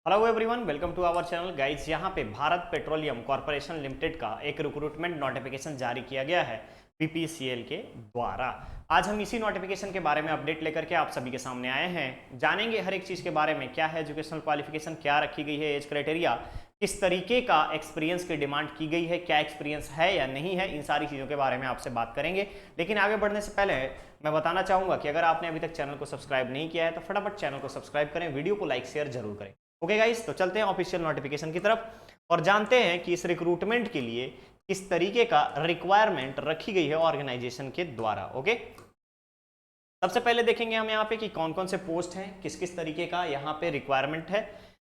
Hello everyone, welcome to our channel guys. यहाँ पे Bharat petroleum corporation limited का एक रिक्रूटमेंट नोटिफिकेशन जारी किया गया है बीपीसीएल के द्वारा। आज हम इसी नोटिफिकेशन के बारे में अपडेट लेकर के आप सभी के सामने आए हैं। जानेंगे हर एक चीज़ के बारे में, क्या है एजुकेशनल क्वालिफिकेशन, क्या रखी गई है एज क्राइटेरिया, किस तरीके का एक्सपीरियंस की डिमांड की गई है, क्या एक्सपीरियंस है या नहीं है, इन सारी चीज़ों के बारे में आपसे बात करेंगे। लेकिन आगे बढ़ने से पहले मैं बताना चाहूँगा कि अगर आपने अभी तक चैनल को सब्सक्राइब नहीं किया है तो फटाफट चैनल को सब्सक्राइब करें, वीडियो को लाइक शेयर जरूर करें। ओके गाइस, तो चलते हैं ऑफिशियल नोटिफिकेशन की तरफ और जानते हैं कि इस रिक्रूटमेंट के लिए किस तरीके का रिक्वायरमेंट रखी गई है ऑर्गेनाइजेशन के द्वारा। ओके, सबसे पहले देखेंगे हम यहाँ पे कि कौन कौन से पोस्ट हैं, किस किस तरीके का यहाँ पे रिक्वायरमेंट है।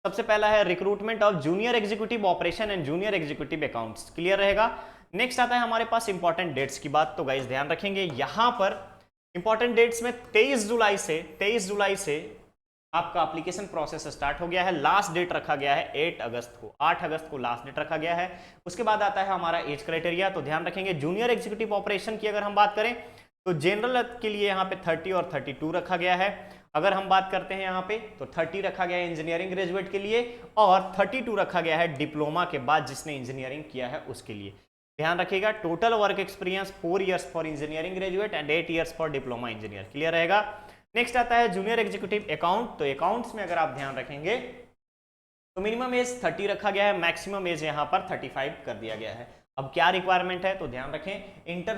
सबसे पहला है recruitment of junior executive operation and junior executive accounts, clear रहेगा। नेक्स्ट आता है हमारे पास इंपॉर्टेंट डेट्स की बात, तो गाइस ध्यान रखेंगे यहाँ पर इंपॉर्टेंट डेट्स में 23 जुलाई से आपका एप्लीकेशन प्रोसेस स्टार्ट हो गया है। लास्ट डेट रखा गया है 8 अगस्त को, 8 अगस्त को लास्ट डेट रखा गया है। उसके बाद आता है हमारा एज क्राइटेरिया, तो ध्यान रखेंगे जूनियर एग्जीक्यूटिव ऑपरेशन की अगर हम बात करें तो जनरल के लिए यहाँ पे 30 और 32 रखा गया है। अगर हम बात करते हैं यहाँ पे तो 30 रखा गया है इंजीनियरिंग ग्रेजुएट के लिए और 32 रखा गया है डिप्लोमा के बाद जिसने इंजीनियरिंग किया है उसके लिए। ध्यान रखिएगा, total work experience 4 years for engineering graduate and 8 years for diploma engineer, clear रहेगा। नेक्स्ट आता है जूनियर एग्जीक्यूटिव अकाउंट, तो अकाउंट्स में अगर आप ध्यान रखेंगे तो मिनिमम एज 30 रखा गया है, मैक्सिमम एज यहाँ पर 35 कर दिया गया है। अब क्या रिक्वायरमेंट है तो ध्यान रखें, इंटर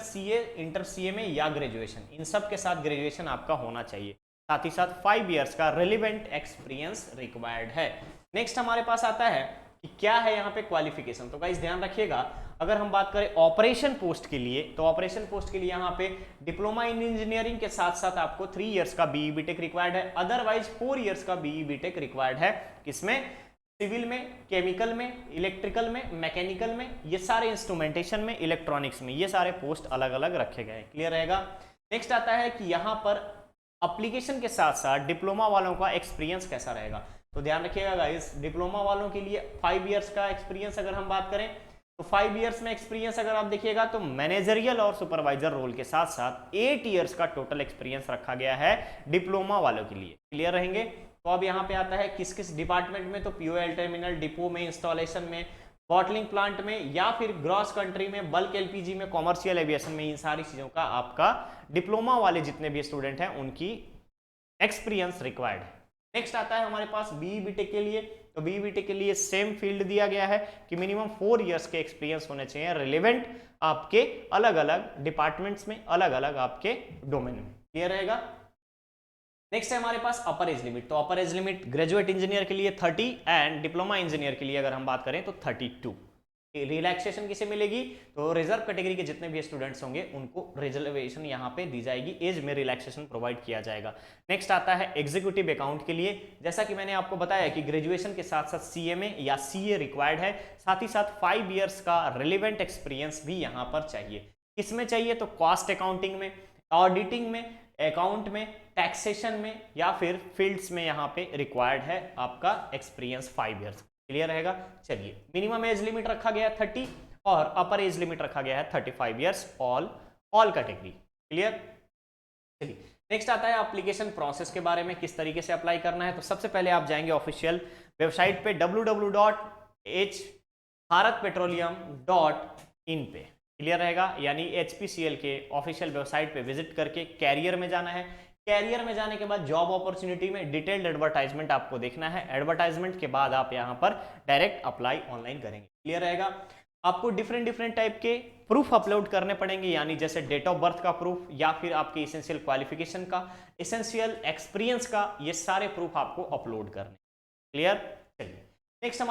सीए में या ग्रेजुएशन, इन सब के साथ ग्रेजुएशन आपका होना चाहिए, साथ ही साथ 5 इयर्स का रिलेवेंट एक्सपीरियंस रिक्वायर्ड है। नेक्स्ट हमारे पास आता है कि क्या है यहाँ पे क्वालिफिकेशन, तो गाइस ध्यान रखिएगा, अगर हम बात करें ऑपरेशन पोस्ट के लिए तो ऑपरेशन पोस्ट के लिए यहाँ पे डिप्लोमा इन इंजीनियरिंग के साथ साथ आपको 3 इयर्स का बीई बीटेक रिक्वायर्ड है, अदरवाइज 4 इयर्स का बीई बीटेक रिक्वायर्ड है। किसमें? सिविल में, केमिकल में, इलेक्ट्रिकल में, मैकेनिकल में, ये सारे इंस्ट्रूमेंटेशन में, इलेक्ट्रॉनिक्स में, ये सारे पोस्ट अलग अलग रखे गए, क्लियर रहेगा। नेक्स्ट आता है कि यहाँ पर एप्लीकेशन के साथ साथ डिप्लोमा वालों का एक्सपीरियंस कैसा रहेगा, तो ध्यान रखिएगा गाइस, डिप्लोमा वालों के लिए 5 इयर्स का एक्सपीरियंस अगर हम बात करें तो 5 इयर्स में एक्सपीरियंस अगर आप देखिएगा तो मैनेजरियल और सुपरवाइजर रोल के साथ साथ 8 इयर्स का टोटल एक्सपीरियंस रखा गया है डिप्लोमा वालों के लिए, क्लियर रहेंगे। तो अब यहाँ पे आता है किस किस डिपार्टमेंट में, तो पीओएल टर्मिनल, डिपो में, इंस्टॉलेशन में, बॉटलिंग प्लांट में या फिर ग्रॉस कंट्री में, बल्क एलपीजी में, कॉमर्शियल एविएशन में, इन सारी चीजों का आपका डिप्लोमा वाले जितने भी स्टूडेंट हैं उनकी एक्सपीरियंस रिक्वायर्ड है। नेक्स्ट आता है हमारे पास बीई बीटेक के लिए, तो बीई बीटेक के लिए सेम फील्ड दिया गया है कि मिनिमम 4 इयर्स के एक्सपीरियंस होने चाहिए रिलेवेंट आपके अलग अलग डिपार्टमेंट्स में, अलग अलग आपके डोमेन में, क्लियर रहेगा। नेक्स्ट है हमारे पास अपर एज लिमिट, तो अपर एज लिमिट ग्रेजुएट इंजीनियर के लिए 30 एंड डिप्लोमा इंजीनियर के लिए अगर हम बात करें तो 32। रिलैक्सेशन किसे मिलेगी, तो रिजर्व कैटेगरी के जितने भी स्टूडेंट्स होंगे उनको रिजर्वेशन यहाँ पे दी जाएगी, एज में रिलैक्सेशन प्रोवाइड किया जाएगा। नेक्स्ट आता है एग्जीक्यूटिव अकाउंट के लिए, जैसा कि मैंने आपको बताया कि ग्रेजुएशन के साथ साथ सीएमए या सीए रिक्वायर्ड है, साथ ही साथ 5 इयर्स का रिलेवेंट एक्सपीरियंस भी यहाँ पर चाहिए। किसमें चाहिए, तो कॉस्ट अकाउंटिंग में, ऑडिटिंग में, अकाउंट में, टैक्सेशन में या फिर फील्ड्स में यहाँ पे रिक्वायर्ड है आपका एक्सपीरियंस 5 इयर्स, क्लियर रहेगा। चलिए, मिनिमम एज लिमिट रखा गया है 30 और अपर एज लिमिट रखा गया है 35 इयर्स, ऑल कैटेगरी, क्लियर। चलिए, नेक्स्ट आता है एप्लीकेशन प्रोसेस के बारे में, किस तरीके से अप्लाई करना है। तो सबसे पहले आप जाएंगे ऑफिशियल वेबसाइट पे www.bharatpetroleum.in पे, क्लियर रहेगा, यानी एचपीसीएल के ऑफिशियल वेबसाइट पे विजिट करके कैरियर में जाना है। कैरियर में जाने के बाद जॉब अपॉर्चुनिटी में डिटेल्ड एडवर्टाइजमेंट आपको देखना है, एडवर्टाइजमेंट के बाद आप यहाँ पर डायरेक्ट अप्लाई ऑनलाइन करेंगे, क्लियर रहेगा। आपको डिफरेंट टाइप के प्रूफ अपलोड करने पड़ेंगे, यानी जैसे डेट ऑफ बर्थ का प्रूफ या फिर आपके इसेंशियल क्वालिफिकेशन का, इसेंशियल एक्सपीरियंस का, ये सारे प्रूफ आपको अपलोड करने, क्लियर। चलिए, नेक्स्ट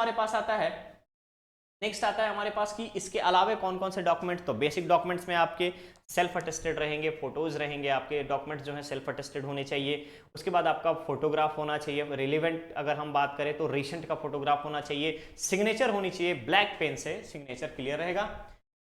आता है हमारे पास कि इसके अलावा कौन कौन से डॉक्यूमेंट, तो बेसिक डॉक्यूमेंट्स में आपके सेल्फ अटेस्टेड रहेंगे, फोटोज रहेंगे, आपके डॉक्यूमेंट्स जो है सेल्फ अटेस्टेड होने चाहिए। उसके बाद आपका फोटोग्राफ होना चाहिए, रिलेवेंट अगर हम बात करें तो रिसेंट का फोटोग्राफ होना चाहिए, सिग्नेचर होनी चाहिए, ब्लैक पेन से सिग्नेचर, क्लियर रहेगा।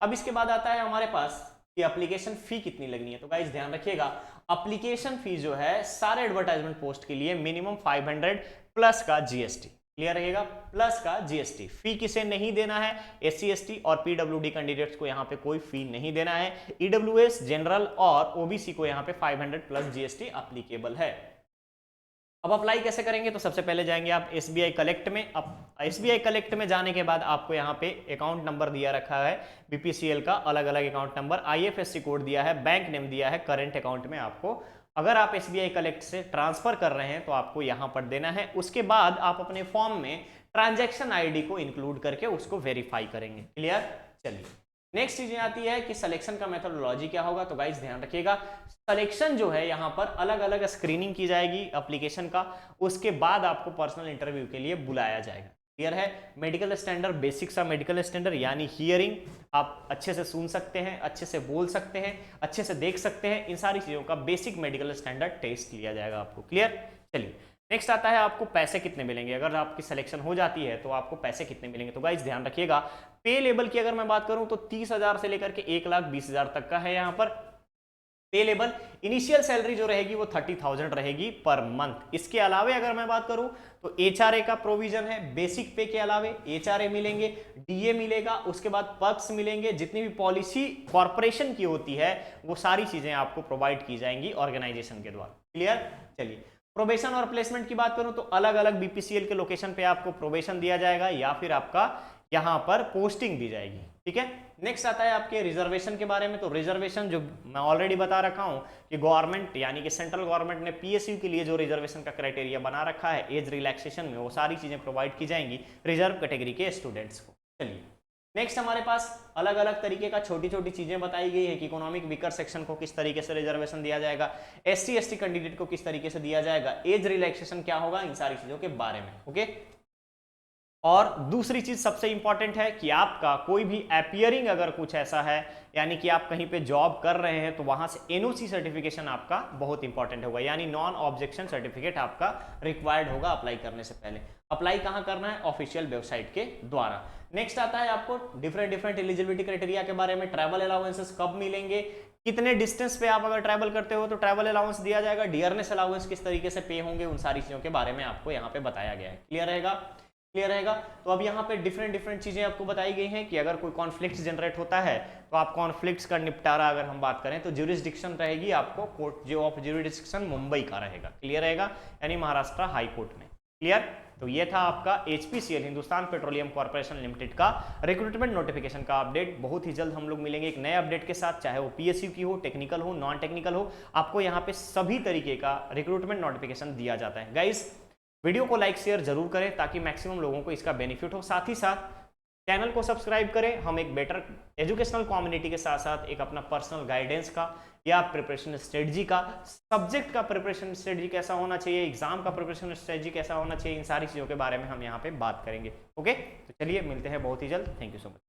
अब इसके बाद आता है हमारे पास कि एप्लीकेशन फी कितनी लगनी है, तो गाइस ध्यान रखिएगा, एप्लीकेशन फी जो है सारे एडवर्टाइजमेंट पोस्ट के लिए मिनिमम 500 प्लस का जीएसटी, क्लियर रहेगा, प्लस का जीएसटी। फी किसे नहीं देना है, एससी एसटी और पीडब्ल्यूडी कैंडिडेट्स को यहाँ पे कोई फी नहीं देना है। ईडब्ल्यूएस जनरल और ओबीसी को यहाँ पे 500 प्लस जीएसटी एप्लीकेबल है। अब अप्लाई कैसे करेंगे, तो सबसे पहले जाएंगे आप SBI कलेक्ट में। अब SBI कलेक्ट में जाने के बाद आपको यहाँ पे अकाउंट नंबर दिया रखा है BPCL का, अलग अलग अकाउंट नंबर, IFSC कोड दिया है, बैंक नेम दिया है, करंट अकाउंट में आपको अगर आप SBI कलेक्ट से ट्रांसफर कर रहे हैं तो आपको यहाँ पर देना है। उसके बाद आप अपने फॉर्म में ट्रांजैक्शन ID को इंक्लूड करके उसको वेरीफाई करेंगे। क्लियर? चलिए नेक्स्ट चीजें आती है कि सिलेक्शन का मेथोडोलॉजी क्या होगा। तो गाइस ध्यान रखिएगा, सिलेक्शन जो है यहाँ पर अलग अलग स्क्रीनिंग की जाएगी एप्लीकेशन का, उसके बाद आपको पर्सनल इंटरव्यू के लिए बुलाया जाएगा। क्लियर है? मेडिकल स्टैंडर्ड, बेसिक सा मेडिकल स्टैंडर्ड यानी हियरिंग, आप अच्छे से सुन सकते हैं, अच्छे से बोल सकते हैं, अच्छे से देख सकते हैं, इन सारी चीजों का बेसिक मेडिकल स्टैंडर्ड टेस्ट लिया जाएगा आपको। क्लियर? चलिए नेक्स्ट आता है आपको पैसे कितने मिलेंगे। अगर आपकी सिलेक्शन हो जाती है तो आपको पैसे कितने मिलेंगे। तो गाइस ध्यान रखिएगा, पे लेवल की अगर मैं बात करूं तो 30,000 से लेकर के 1,20,000 तक का है यहाँ पर पे लेवल। इनिशियल सैलरी जो रहेगी वो 30,000 रहेगी पर मंथ। इसके अलावे अगर मैं बात करूं तो HRA का प्रोविजन है, बेसिक पे के अलावे HRA मिलेंगे, DA मिलेगा, उसके बाद पर्क्स मिलेंगे, जितनी भी पॉलिसी कॉर्पोरेशन की होती है वो सारी चीजें आपको प्रोवाइड की जाएंगी ऑर्गेनाइजेशन के द्वारा। क्लियर? चलिए प्रोबेशन और प्लेसमेंट की बात करूं तो अलग अलग BPCL के लोकेशन पे आपको प्रोबेशन दिया जाएगा या फिर आपका यहां पर पोस्टिंग दी जाएगी। ठीक है? नेक्स्ट आता है आपके रिजर्वेशन के बारे में। तो रिजर्वेशन जो मैं ऑलरेडी बता रखा हूं कि गवर्नमेंट यानी कि सेंट्रल गवर्नमेंट ने PSU के लिए जो रिजर्वेशन का क्राइटेरिया बना रखा है एज रिलैक्सेशन में, वो सारी चीजें प्रोवाइड की जाएंगी रिजर्व कैटेगरी के स्टूडेंट्स को। चलिए नेक्स्ट हमारे पास अलग अलग तरीके का छोटी छोटी चीजें बताई गई है कि इकोनॉमिक वीकर सेक्शन को किस तरीके से रिजर्वेशन दिया जाएगा, SC ST कैंडिडेट को किस तरीके से दिया जाएगा, एज रिलैक्सेशन क्या होगा, इन सारी चीजों के बारे में। ओके, और दूसरी चीज सबसे इंपॉर्टेंट है कि आपका कोई भी अपियरिंग अगर कुछ ऐसा है, यानी कि आप कहीं पे जॉब कर रहे हैं तो वहां से NOC सर्टिफिकेशन आपका बहुत इंपॉर्टेंट होगा, यानी नॉन ऑब्जेक्शन सर्टिफिकेट आपका रिक्वायर्ड होगा अप्लाई करने से पहले। अप्लाई कहां करना है? ऑफिशियल वेबसाइट के द्वारा। नेक्स्ट आता है आपको डिफरेंट एलिजिबिलिटी क्राइटेरिया के बारे में। ट्रैवल अलाउंसेस कब मिलेंगे, कितने डिस्टेंस पे आप अगर ट्रैवल करते हो तो ट्रैवल अलाउंस दिया जाएगा, डियरनेस अलाउंस किस तरीके से पे होंगे, उन सारी चीजों के बारे में आपको यहाँ पे बताया गया है। क्लियर रहेगा? क्लियर रहेगा? तो अब यहाँ पे डिफरेंट चीजें आपको बताई गई हैं कि अगर कोई कॉन्फ्लिक्ट जनरेट होता है तो आप कॉन्फ्लिक्ट्स का निपटारा अगर हम बात करें तो ज्यूरिसडिक्शन रहेगी आपको कोर्ट जो ऑफ ज्यूरिसडिक्शन मुंबई का रहेगा। क्लियर रहेगा? यानी महाराष्ट्र हाई कोर्ट में। क्लियर? तो ये था आपका HPCL Hindustan petroleum corporation limited का रिक्रूटमेंट नोटिफिकेशन का अपडेट। बहुत ही जल्द हम लोग मिलेंगे एक नए अपडेट के साथ, चाहे वो PSU की हो, टेक्निकल हो, नॉन टेक्निकल हो, आपको यहाँ पे सभी तरीके का रिक्रूटमेंट नोटिफिकेशन दिया जाता है। गाइस वीडियो को लाइक शेयर जरूर करें ताकि मैक्सिमम लोगों को इसका बेनिफिट हो। साथ ही साथ चैनल को सब्सक्राइब करें। हम एक बेटर एजुकेशनल कम्युनिटी के साथ साथ एक अपना पर्सनल गाइडेंस का या प्रिपरेशन स्ट्रेटजी का, सब्जेक्ट का प्रिपरेशन स्ट्रेटजी कैसा होना चाहिए, एग्जाम का प्रिपरेशन स्ट्रेटजी कैसा होना चाहिए, इन सारी चीज़ों के बारे में हम यहाँ पे बात करेंगे। ओके, तो चलिए मिलते हैं बहुत ही जल्द। Thank you so much.